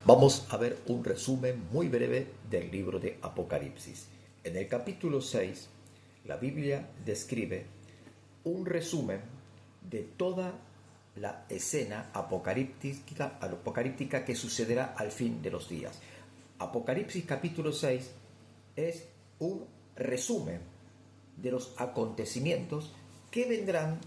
Vamos a ver un resumen muy breve del libro de Apocalipsis. En el capítulo 6, la Biblia describe un resumen de toda la escena apocalíptica que sucederá al fin de los días. Apocalipsis capítulo 6 es un resumen de los acontecimientos que vendrán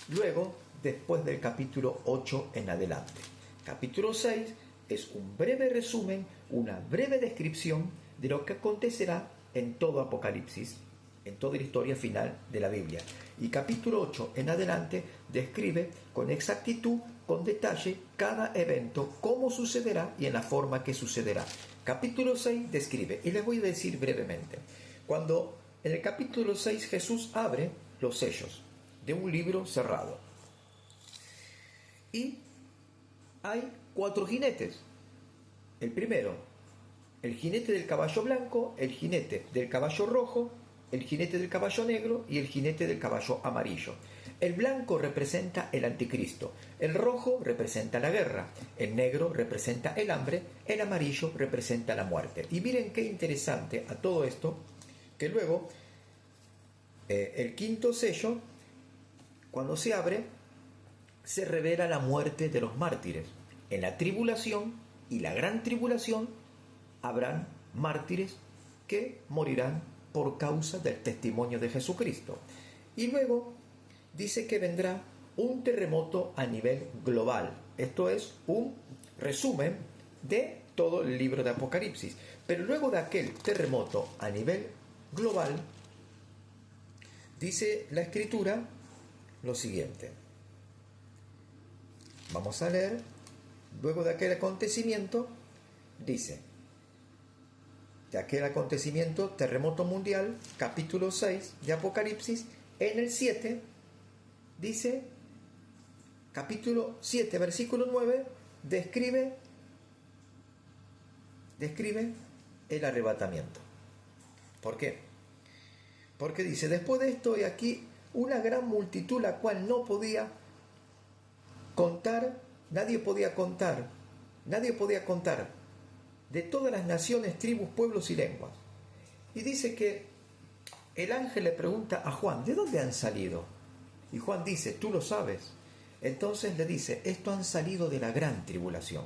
luego después del capítulo 8 en adelante. Capítulo 6 es un breve resumen, una breve descripción de lo que acontecerá en todo Apocalipsis, en toda la historia final de la Biblia. Y capítulo 8 en adelante describe con exactitud, con detalle, cada evento, cómo sucederá y en la forma que sucederá. Capítulo 6 describe, y les voy a decir brevemente, cuando en el capítulo 6 Jesús abre los sellos de un libro cerrado. Y hay 4 jinetes. El primero, el jinete del caballo blanco, el jinete del caballo rojo, el jinete del caballo negro y el jinete del caballo amarillo. El blanco representa el anticristo, el rojo representa la guerra, el negro representa el hambre, el amarillo representa la muerte. Y miren qué interesante a todo esto, que luego el quinto sello, cuando se abre, se revela la muerte de los mártires. En la tribulación y la gran tribulación habrán mártires que morirán por causa del testimonio de Jesucristo. Y luego dice que vendrá un terremoto a nivel global. Esto es un resumen de todo el libro de Apocalipsis. Pero luego de aquel terremoto a nivel global, dice la Escritura lo siguiente. Vamos a leer. Luego de aquel acontecimiento, dice, de aquel acontecimiento, terremoto mundial, capítulo 6 de Apocalipsis, en el 7, dice, capítulo 7, versículo 9, describe el arrebatamiento. ¿Por qué? Porque dice, después de esto, he aquí una gran multitud, la cual no podía contar, nadie podía contar, de todas las naciones, tribus, pueblos y lenguas. Y dice que el ángel le pregunta a Juan, ¿de dónde han salido? Y Juan dice, tú lo sabes. Entonces le dice, esto han salido de la gran tribulación.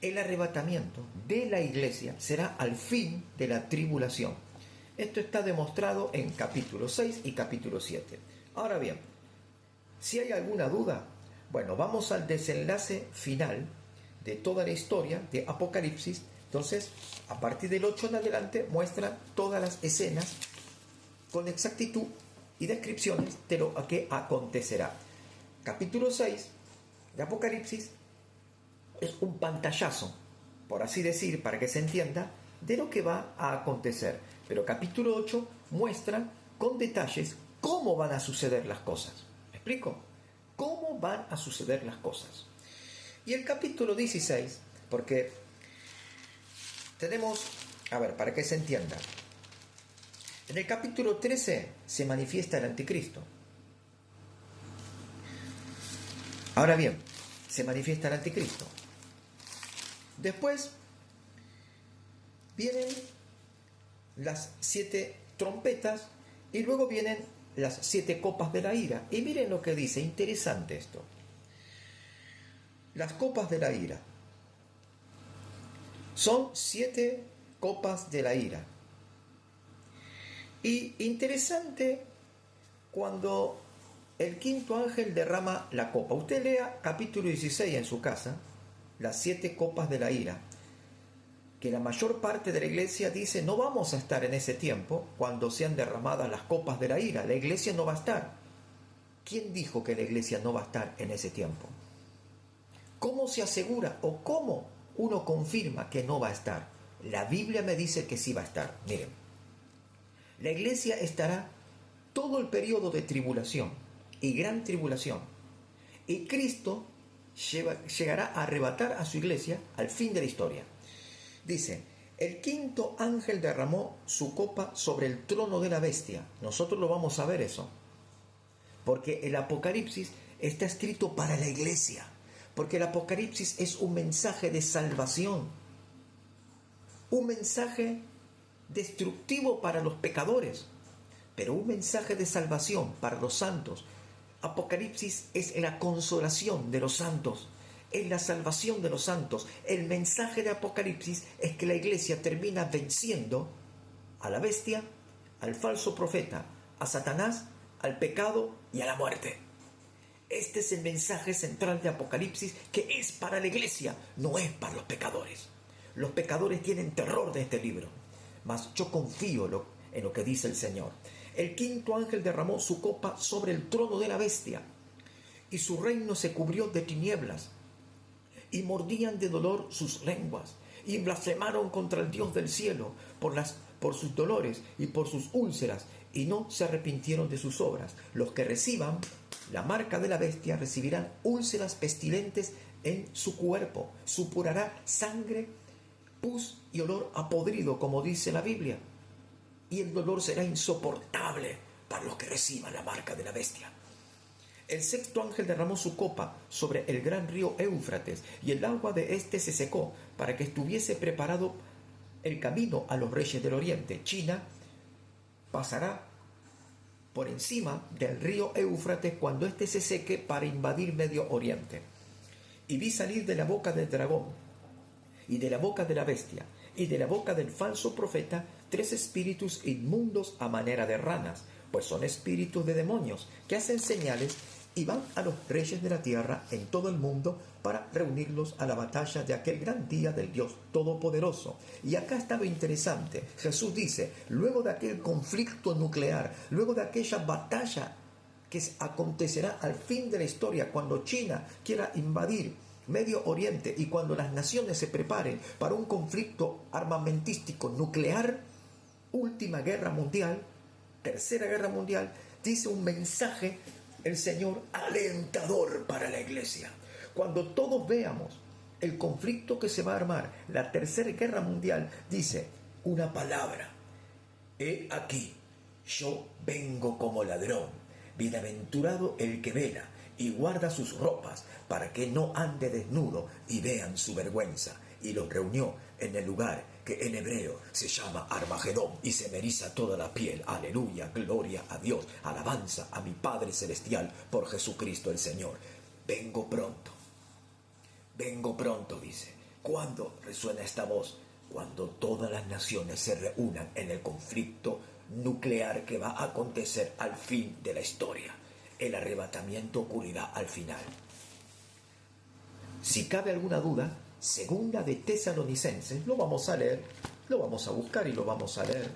El arrebatamiento de la iglesia será al fin de la tribulación. Esto está demostrado en capítulo 6 y capítulo 7. Ahora bien, si hay alguna duda, bueno, vamos al desenlace final de toda la historia de Apocalipsis. Entonces, a partir del 8 en adelante, muestra todas las escenas con exactitud y descripciones de lo que acontecerá. Capítulo 6 de Apocalipsis es un pantallazo, por así decir, para que se entienda, de lo que va a acontecer. Pero capítulo 8 muestra con detalles cómo van a suceder las cosas. ¿Me explico? ¿Cómo van a suceder las cosas? Y el capítulo 16, porque tenemos, a ver, para que se entienda, en el capítulo 13 se manifiesta el anticristo. Ahora bien, se manifiesta el anticristo. Después vienen las 7 trompetas y luego vienen las 7 copas de la ira. Y miren lo que dice, interesante esto. Las copas de la ira. Son 7 copas de la ira. Y interesante cuando el quinto ángel derrama la copa. Usted lea capítulo 16 en su casa, las 7 copas de la ira, que la mayor parte de la iglesia dice, no vamos a estar en ese tiempo cuando sean derramadas las copas de la ira. La iglesia no va a estar. ¿Quién dijo que la iglesia no va a estar en ese tiempo? ¿Cómo se asegura o cómo uno confirma que no va a estar? La Biblia me dice que sí va a estar. Miren, la iglesia estará todo el periodo de tribulación y gran tribulación. Y Cristo llegará a arrebatar a su iglesia al fin de la historia. Dice, el quinto ángel derramó su copa sobre el trono de la bestia. Nosotros lo vamos a ver eso. Porque el Apocalipsis está escrito para la iglesia. porque el Apocalipsis es un mensaje de salvación, un mensaje destructivo para los pecadores, pero un mensaje de salvación para los santos. Apocalipsis es la consolación de los santos, es la salvación de los santos. El mensaje de Apocalipsis es que la iglesia termina venciendo a la bestia, al falso profeta, a Satanás, al pecado y a la muerte. Este es el mensaje central de Apocalipsis, que es para la iglesia, no es para los pecadores. Los pecadores tienen terror de este libro, mas yo confío en lo que dice el Señor. El quinto ángel derramó su copa sobre el trono de la bestia, y su reino se cubrió de tinieblas, y mordían de dolor sus lenguas, y blasfemaron contra el Dios del cielo por sus dolores y por sus úlceras, y no se arrepintieron de sus obras. Los que reciban la marca de la bestia recibirán úlceras pestilentes en su cuerpo, supurará sangre, pus y olor a podrido, como dice la Biblia, y el dolor será insoportable para los que reciban la marca de la bestia. El sexto ángel derramó su copa sobre el gran río Éufrates, y el agua de éste se secó, para que estuviese preparado el camino a los reyes del oriente. China pasará por encima del río Éufrates cuando éste se seque, para invadir Medio Oriente. Y vi salir de la boca del dragón, y de la boca de la bestia, y de la boca del falso profeta, 3 espíritus inmundos a manera de ranas, pues son espíritus de demonios, que hacen señales y van a los reyes de la tierra en todo el mundo para reunirlos a la batalla de aquel gran día del Dios Todopoderoso. Y acá está lo interesante. Jesús dice, luego de aquel conflicto nuclear, luego de aquella batalla que acontecerá al fin de la historia, cuando China quiera invadir Medio Oriente y cuando las naciones se preparen para un conflicto armamentístico nuclear, última guerra mundial, tercera guerra mundial, dice un mensaje el Señor alentador para la iglesia. Cuando todos veamos el conflicto que se va a armar, la tercera guerra mundial, dice una palabra: he aquí, yo vengo como ladrón. Bienaventurado el que vela y guarda sus ropas, para que no ande desnudo y vean su vergüenza. Y los reunió en el lugar que en hebreo se llama Armagedón, y se me eriza toda la piel. Aleluya, gloria a Dios, alabanza a mi Padre Celestial por Jesucristo el Señor. Vengo pronto, dice. ¿Cuándo resuena esta voz? Cuando todas las naciones se reúnan en el conflicto nuclear que va a acontecer al fin de la historia. El arrebatamiento ocurrirá al final. Si cabe alguna duda, segunda de Tesalonicenses, lo vamos a leer, lo vamos a buscar y lo vamos a leer,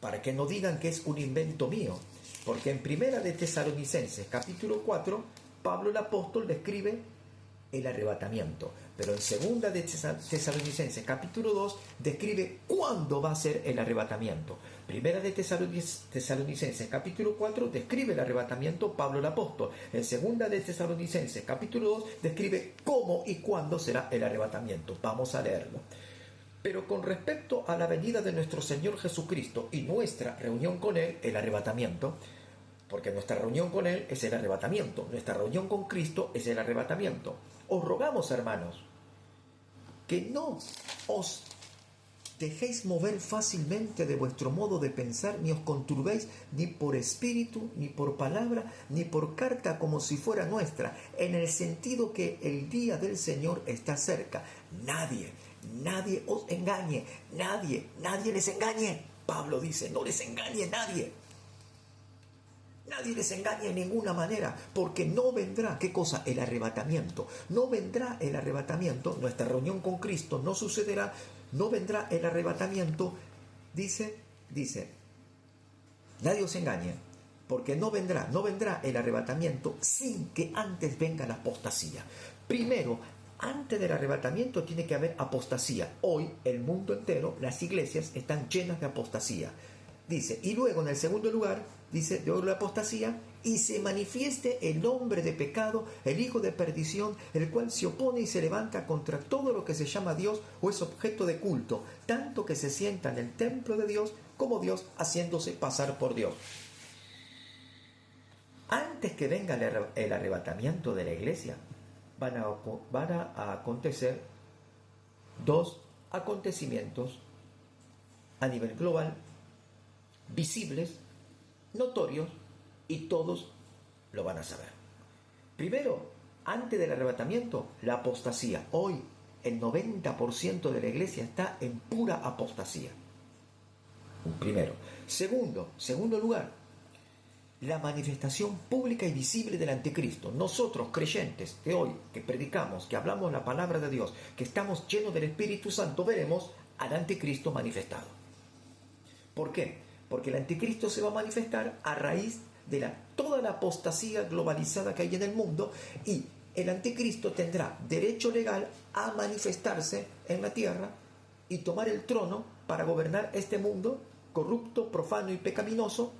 para que no digan que es un invento mío, porque en primera de Tesalonicenses, capítulo 4, Pablo el apóstol describe el arrebatamiento, pero en segunda de Tesalonicenses, capítulo 2, describe cuándo va a ser el arrebatamiento. Primera de Tesalonicenses, capítulo 4, describe el arrebatamiento Pablo el apóstol. En segunda de Tesalonicenses, capítulo 2, describe cómo y cuándo será el arrebatamiento. Vamos a leerlo. Pero con respecto a la venida de nuestro Señor Jesucristo y nuestra reunión con Él, el arrebatamiento, porque nuestra reunión con Él es el arrebatamiento, nuestra reunión con Cristo es el arrebatamiento. Os rogamos, hermanos, que no os dejéis mover fácilmente de vuestro modo de pensar, ni os conturbéis ni por espíritu, ni por palabra, ni por carta como si fuera nuestra, en el sentido que el día del Señor está cerca. Nadie os engañe, nadie les engañe. Pablo dice, no les engañe nadie. Nadie les engañe de ninguna manera, porque no vendrá, ¿qué cosa? El arrebatamiento. No vendrá el arrebatamiento, nuestra reunión con Cristo no sucederá, no vendrá el arrebatamiento, dice, nadie os engañe, porque no vendrá el arrebatamiento sin que antes venga la apostasía. Primero, antes del arrebatamiento tiene que haber apostasía. Hoy el mundo entero, las iglesias están llenas de apostasía. Dice, y luego en el segundo lugar, dice, de la apostasía, y se manifieste el hombre de pecado, el hijo de perdición, el cual se opone y se levanta contra todo lo que se llama Dios o es objeto de culto, tanto que se sienta en el templo de Dios como Dios, haciéndose pasar por Dios. Antes que venga el arrebatamiento de la iglesia, van a acontecer dos acontecimientos a nivel global, visibles, notorios, y todos lo van a saber. Primero, antes del arrebatamiento, la apostasía. Hoy el 90% de la iglesia está en pura apostasía. Primero. Segundo lugar, la manifestación pública y visible del anticristo. Nosotros, creyentes de hoy, que predicamos, que hablamos la palabra de Dios, que estamos llenos del Espíritu Santo, veremos al anticristo manifestado. ¿Por qué? Porque el anticristo se va a manifestar a raíz de toda la apostasía globalizada que hay en el mundo, y el anticristo tendrá derecho legal a manifestarse en la tierra y tomar el trono para gobernar este mundo corrupto, profano y pecaminoso,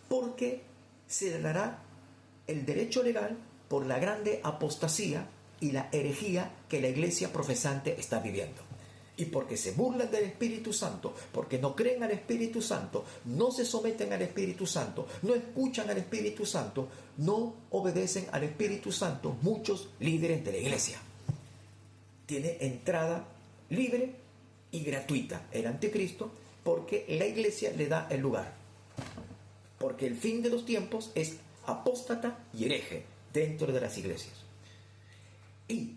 porque se le dará el derecho legal por la grande apostasía y la herejía que la iglesia profesante está viviendo. Y porque se burlan del Espíritu Santo, porque no creen al Espíritu Santo, no se someten al Espíritu Santo, no escuchan al Espíritu Santo, no obedecen al Espíritu Santo, muchos líderes de la iglesia. Tiene entrada libre y gratuita el anticristo, porque la iglesia le da el lugar. Porque el fin de los tiempos es apóstata y hereje dentro de las iglesias. Y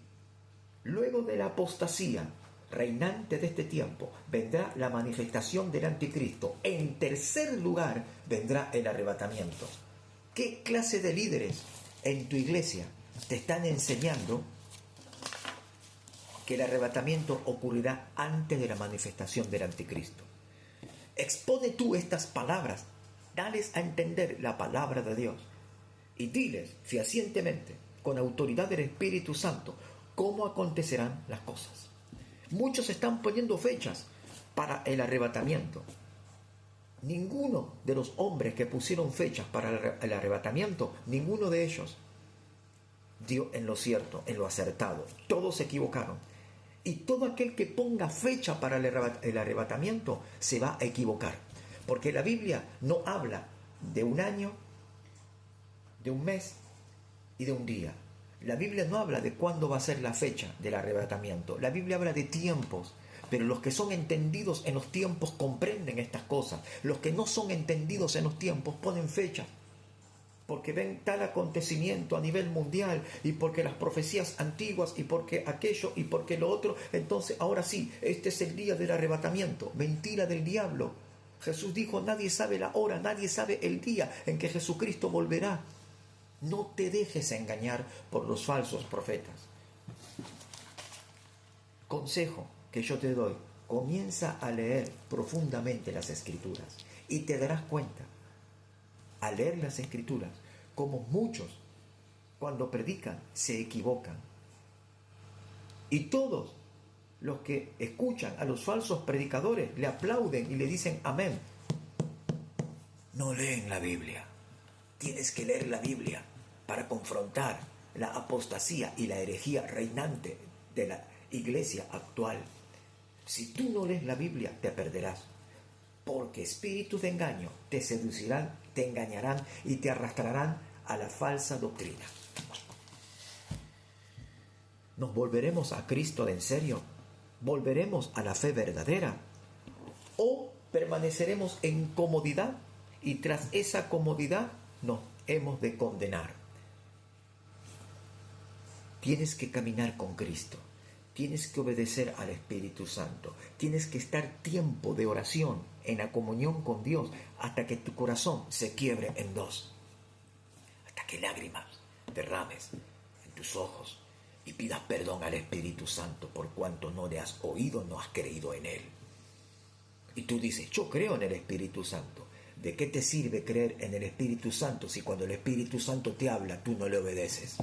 luego de la apostasía reinante de este tiempo vendrá la manifestación del anticristo. En tercer lugar vendrá el arrebatamiento. ¿Qué clase de líderes en tu iglesia te están enseñando que el arrebatamiento ocurrirá antes de la manifestación del anticristo? Expone tú estas palabras, dales a entender la palabra de Dios y diles fehacientemente, con autoridad del Espíritu Santo, cómo acontecerán las cosas. Muchos están poniendo fechas para el arrebatamiento. Ninguno de los hombres que pusieron fechas para el arrebatamiento, ninguno de ellos dio en lo cierto, en lo acertado. Todos se equivocaron. Y todo aquel que ponga fecha para el arrebatamiento se va a equivocar. Porque la Biblia no habla de un año, de un mes y de un día. La Biblia no habla de cuándo va a ser la fecha del arrebatamiento. La Biblia habla de tiempos. Pero los que son entendidos en los tiempos comprenden estas cosas. Los que no son entendidos en los tiempos ponen fechas. Porque ven tal acontecimiento a nivel mundial, y porque las profecías antiguas, y porque aquello, y porque lo otro, entonces ahora sí, este es el día del arrebatamiento. Mentira del diablo. Jesús dijo, nadie sabe la hora, nadie sabe el día en que Jesucristo volverá. No te dejes engañar por los falsos profetas. Consejo que yo te doy, comienza a leer profundamente las Escrituras y te darás cuenta al leer las Escrituras como muchos cuando predican se equivocan, y todos los que escuchan a los falsos predicadores le aplauden y le dicen amén. No leen la Biblia. Tienes que leer la Biblia para confrontar la apostasía y la herejía reinante de la iglesia actual. Si tú no lees la Biblia, te perderás, porque espíritus de engaño te seducirán, te engañarán y te arrastrarán a la falsa doctrina. ¿Nos volveremos a Cristo de en serio? ¿Volveremos a la fe verdadera? ¿O permaneceremos en comodidad y tras esa comodidad nos hemos de condenar? Tienes que caminar con Cristo. Tienes que obedecer al Espíritu Santo. Tienes que estar tiempo de oración en la comunión con Dios hasta que tu corazón se quiebre en dos. Hasta que lágrimas derrames en tus ojos y pidas perdón al Espíritu Santo por cuanto no le has oído, no has creído en Él. Y tú dices, yo creo en el Espíritu Santo. ¿De qué te sirve creer en el Espíritu Santo si cuando el Espíritu Santo te habla tú no le obedeces?